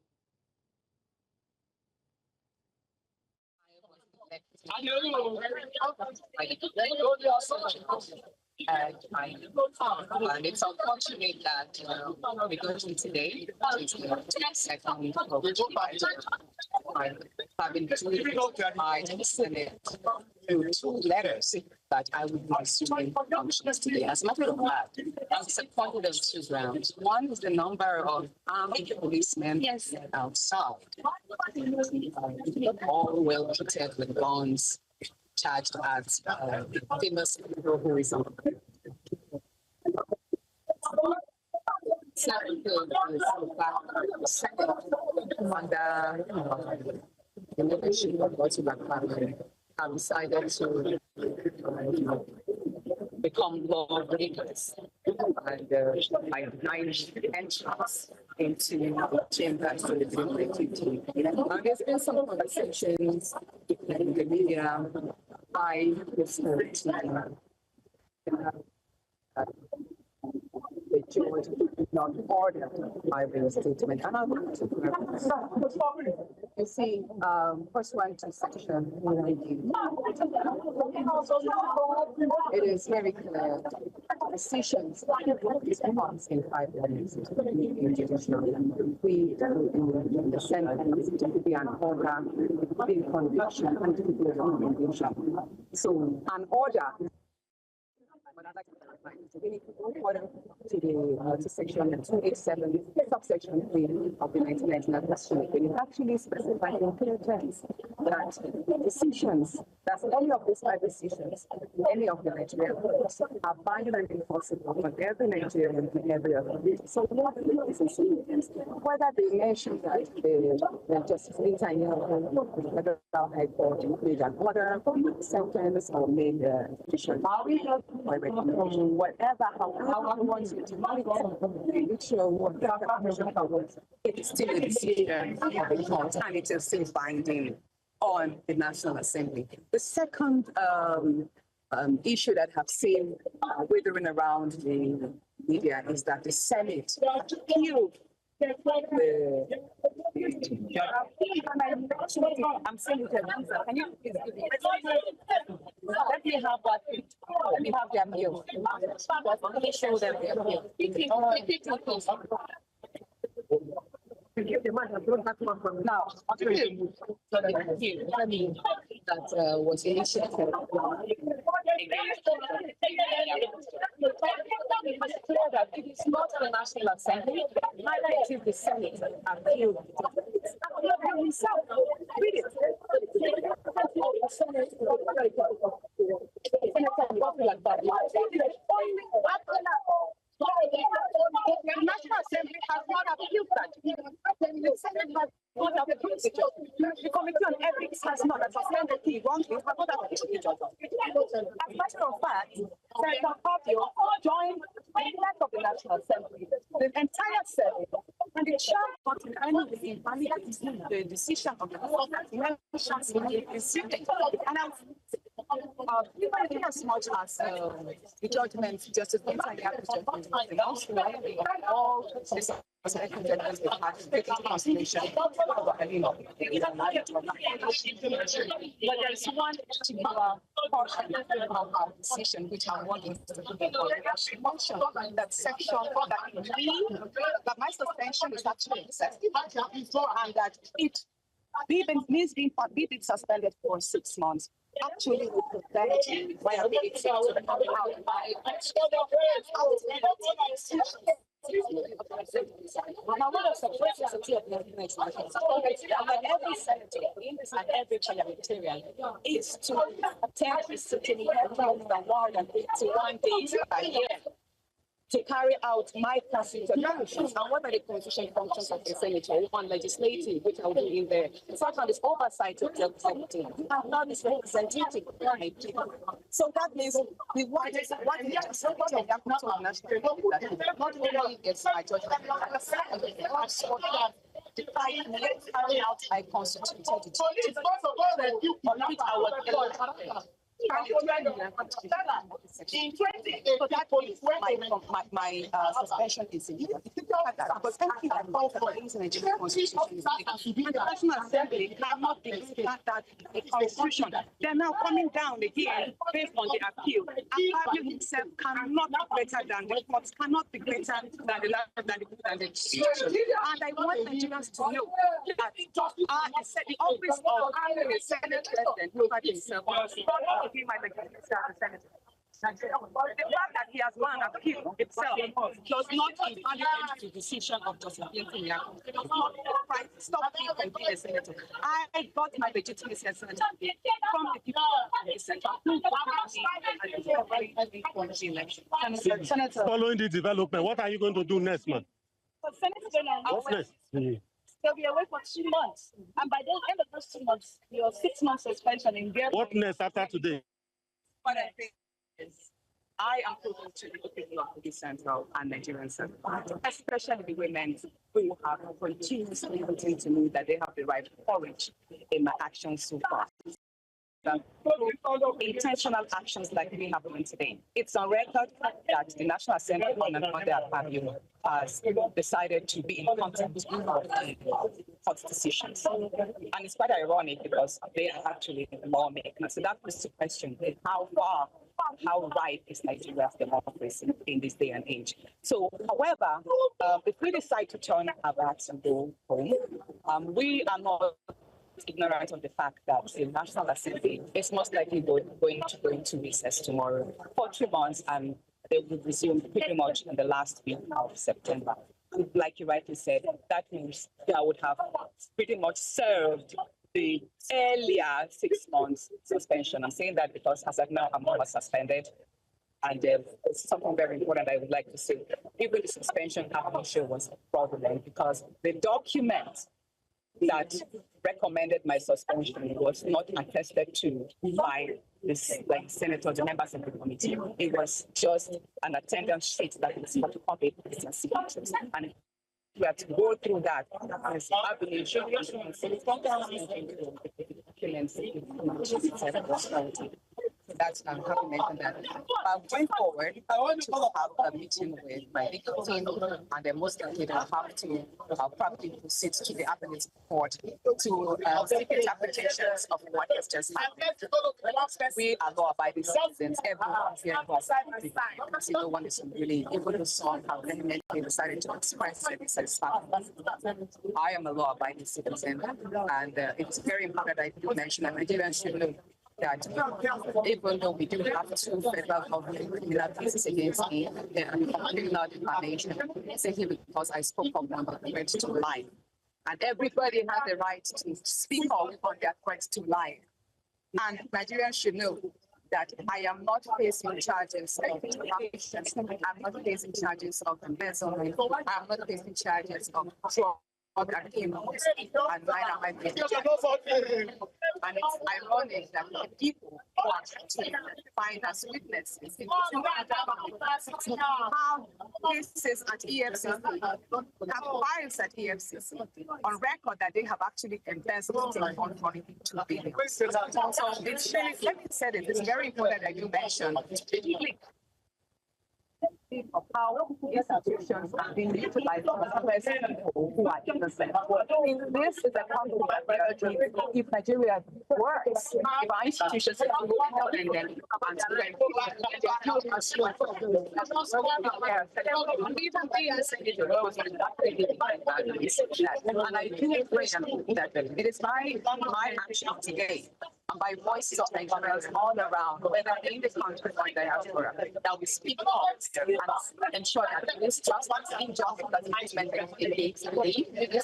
[SPEAKER 4] And it's unfortunate that because today is the second of having to by the Senate through 2 letters that I would be assuming functions today. As a matter of fact, I'm disappointed on 2 grounds. One is the number of armed policemen outside, all well protected with guns, charged at the famous hero who is on under the leadership of Nobuhle Nkabane have decided to become lawbreakers and by denying entrance into the chambers for the deliberative. Now, there's been some conversations in the media by the judge not ordered by the statement. And I'm going to you see, pursuant to section 190, it is very clear decisions response in 5 minutes in judicial. We in the Senate to be an order, be conviction, and to be a recommendation. So an order. To section 287, subsection 3 of the 1999 Constitution, it actually specifies in clear terms that decisions, that's any of these 5 decisions, any of the Nigerian courts are binding and enforceable for every Nigerian and every other. So what is whether they mention that the Justice Linton, the Federal High Court made an order, sentence, or made a petition, whatever, however wants you to it is still a decision of the court and it is still binding on the National Assembly. The second issue that I've seen withering around the media is that the Senate appealed I'm saying it. Can you please give me? Let me have that. Let me have their appeal. Let me show them their appeal. Now, that was initiated. It's clear that it is not the National Assembly, neither it is the Senate appeal. It's appeal himself. Read it. The National Assembly has not appealed that. The Senate has not appealed it. The Committee on Ethics has not. As I said, the wrongly has not appealed it. As a matter of fact, Senator Fabio joined the elect of the National Assembly. The entire Senate And the child got in any invalidates the decision of the court that elections will be rescinded. And even as much as the judgment, Justice Ginsburg judgment, also all this judgments will have to take into consideration. But there is one particular portion of our decision which I want to mention that section that my suspension is actually excessive and that it being suspended for 6 months actually will prevent my ability to come out. Now, what is the necessity of that every senator and every parliamentarian is to attend the sitting every more than 81 days a year to carry out my constitutional functions. And what are the constitutional functions of the senator? One, legislative, which I will do in there. The second is oversight of the executive. And third is representative. So that means we want to not only gets my judgment, but also carry out my constitutional duty. My suspension is illegal. Because anything that falls for the Nigerian constitution is illegal. The National Assembly cannot dictate that a constitution. They're now coming down again based on the appeal. And Fabio himself cannot be better than the courts, cannot be better than the constitution. And I want Nigerians to know that the office of the Senate President, Fabio himself, be my legislature as a senator. The fact that he has won an appeal itself does not invalidate the decision of Justice Ginsburg. It does not stop me from being a senator. I got my legitimacy as a senator from the people of the center who voted me election. Senator.
[SPEAKER 5] Following the development, what are you going to do next, man? What's next?
[SPEAKER 4] They'll be away for 2 months. And by the end of those 2 months, your 6 months suspension in there.
[SPEAKER 5] What next after today?
[SPEAKER 4] What I think is I am proving to the people of the Central and Nigerian Central, especially the women who have continuously continued to know that they have the right courage in my actions so far. Intentional actions like we have done today. It's on record that the National Assembly on another Fabio has decided to be in contact with the court decisions. And it's quite ironic because they are actually lawmakers. So that was the question, how right is Nigeria's democracy in this day and age? So, however, if we decide to turn our backs and go home, we are not ignorant of the fact that the National Assembly is most likely going to go into recess tomorrow for 2 months, and they will resume pretty much in the last week of September. Like you rightly said, that means they would have pretty much served the earlier 6 months suspension. I'm saying that because as of now, I'm not suspended. And it's something very important I would like to say. Even the suspension application was fraudulent because the document that recommended my suspension was not attested to by senators, the members of the committee. It was just an attendance sheet that was photocopied and signatures. And we have to go through that. That's I'm happy to mention that. Going forward, I want to have a meeting with my legal team, and then most likely they'll have to probably proceed to the appellate court to seek interpretations of what has just happened. We are law-abiding citizens. Everyone here is no one is really able to solve how they decided to express their dissatisfaction. I am a law-abiding citizen, and it's very important that I do mention that Nigerians should know that even though we do have 2 federal government criminal cases against me, they are criminal defamation, simply because I spoke of them but went to lie. And everybody has the right to speak out on their threats to lie. And Nigerians should know that I am not facing charges of defamation. I'm not facing charges of embezzlement. I'm not facing charges of fraud. And neither am I facing charges. And it's ironic that the people who are defined as witnesses have cases at EFCC, have files at EFCC on record that they have actually embezzled 1.2 billion. So it's really, let me say this, it's very important that you mention of how institutions are being utilized to suppress people who are innocent. This is a company that we are doing. If Nigeria works, if our institutions are working, and then and I do pray that it is by my action today and by voices of Nigerians all around, whether in the country or diaspora, that we speak out and ensure that this just injustice that management against this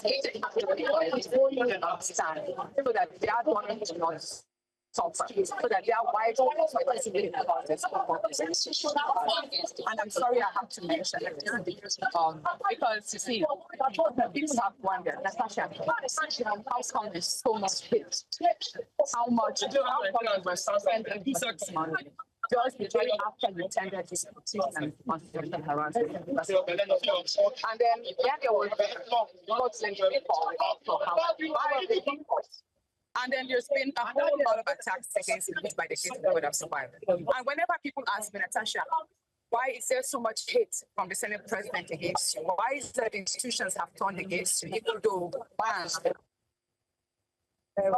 [SPEAKER 4] case understand, so that they are going to not suffer, so that their wives will also participate in the process. And I'm sorry I have to mention it, because you see, people have wondered, Natasha, how come there's so much hate? How come we're spending this money? Just after the tender dispute and constitutional harassment. And then there was lots of people. And then there's been a whole lot of attacks against it by the case that would have survived. And whenever people ask me, Natasha, why is there so much hate from the Senate President against you? Why is that institutions have turned against you, even though and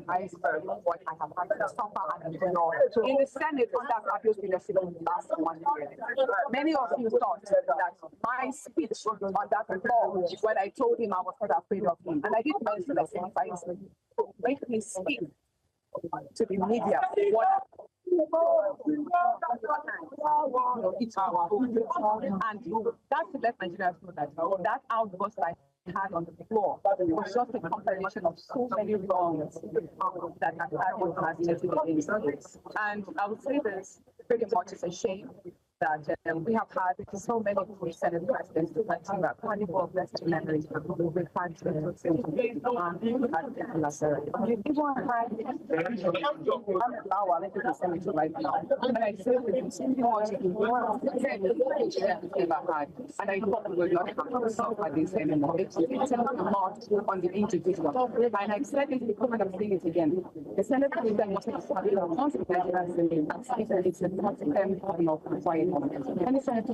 [SPEAKER 4] iceberg what I have had to suffer and ignore. In the Senate, under Fabio's leadership in the last 1 year, many of you thought that my speech was on that floor when I told him I was not afraid of him. And I did mention that to make me speak to the media what and that's to let Nigerians know that outburst I had on the floor was just a compilation of so many wrongs that has against us. And I would say this pretty much is a shame that we have had so many Senate presidents to continue carnival of best memories. We've had right now. And I say and I thought we will not have to suffer this anymore. It's a lot on the individual. And I've said it before and I'm saying it again. The Senate president must have started on it's a of quiet. Any senator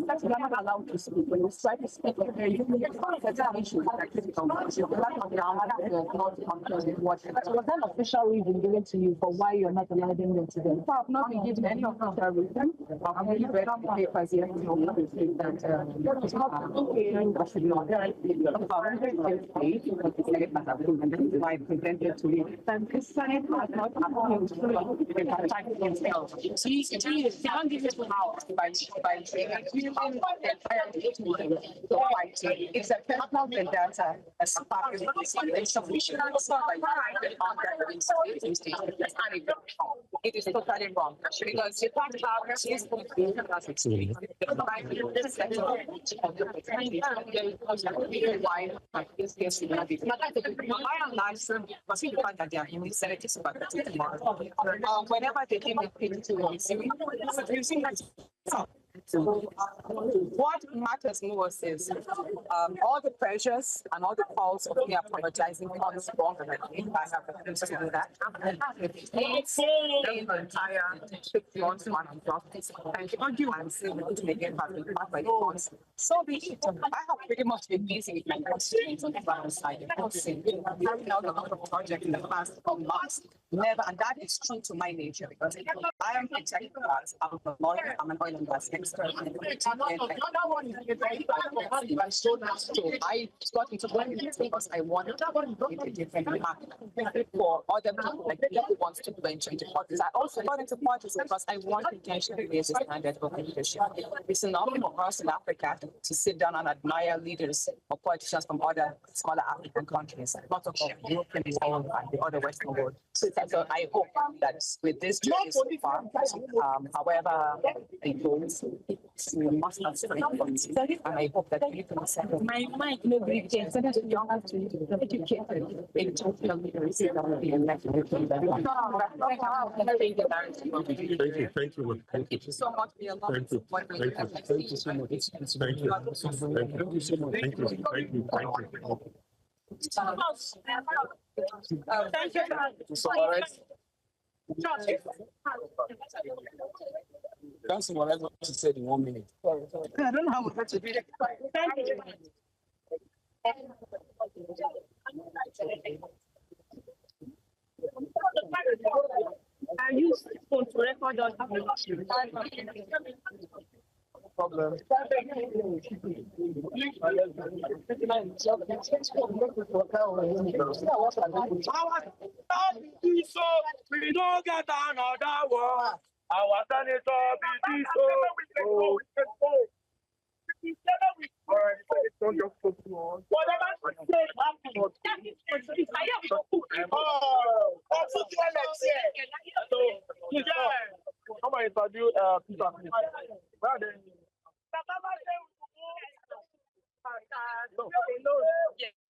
[SPEAKER 4] that's not allowed to speak. When you try to speak, certain issues like critical was an official reason given to you for why you're not allowing them to do? I have not been given any official reason. I've only read on the papers here that I presented to you. And the Senate has not approved the attack themselves. Don't give it power by it's a personal vendetta as a part of it is totally wrong because you can't have this whenever they came to what matters most is all the pressures and all the calls of me apologizing comes wrong and I have to do that. The entire 6 months one of justice and argue and say to make it happen by the courts. So be it. I have pretty much been busy with my constituents on the other side. Carrying out a lot of projects in the past months. Never, and that is true to my nature because I am a technical class, I'm a lawyer, I'm an oil and gas expert. I got into politics because I wanted to create a different market for other people like me who wants to venture into politics. I also got into politics because I wanted to intentionally raise the standard of leadership. It's enough for us in Africa to sit down and admire leaders or politicians from other smaller African countries, not of the European world and the other Western world. So I hope that with this journey so far, however it goes, It's a must and straight point. And I hope that you can say, my mind, no great things. So that you don't have to educate in total literacy that will be elected.
[SPEAKER 5] Thank you. Thank you so much for your love. Thank you. Thank you so much. Thank you. Thank you so much. Thank you. Thank you. Thank you.
[SPEAKER 6] Can't summarize what she said in 1 minute.
[SPEAKER 5] I don't know how we to do it. Thank you. I use phone to record all
[SPEAKER 10] problem.
[SPEAKER 6] We don't get another one. Our senator be so. Don't just focus on. Come on, interview Peter. Where are they?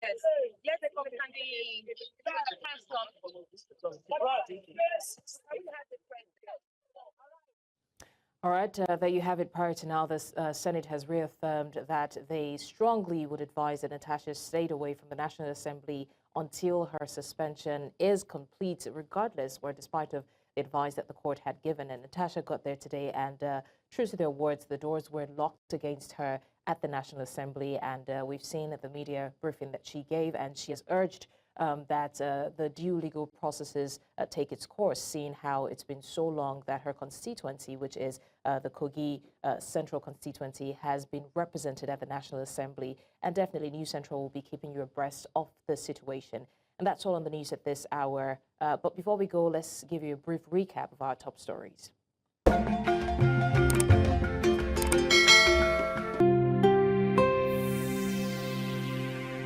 [SPEAKER 5] Yes. Let the company
[SPEAKER 1] All right, there you have it. Prior to now, the Senate has reaffirmed that they strongly would advise that Natasha stayed away from the National Assembly until her suspension is complete, regardless or despite of the advice that the court had given. And Natasha got there today, and true to their words, the doors were locked against her at the National Assembly. And we've seen at the media briefing that she gave, and she has urged that the due legal processes take its course, seeing how it's been so long that her constituency, which is the Kogi Central constituency, has been represented at the National Assembly. And definitely News Central will be keeping you abreast of the situation. And that's all on the news at this hour. But before we go, let's give you a brief recap of our top stories.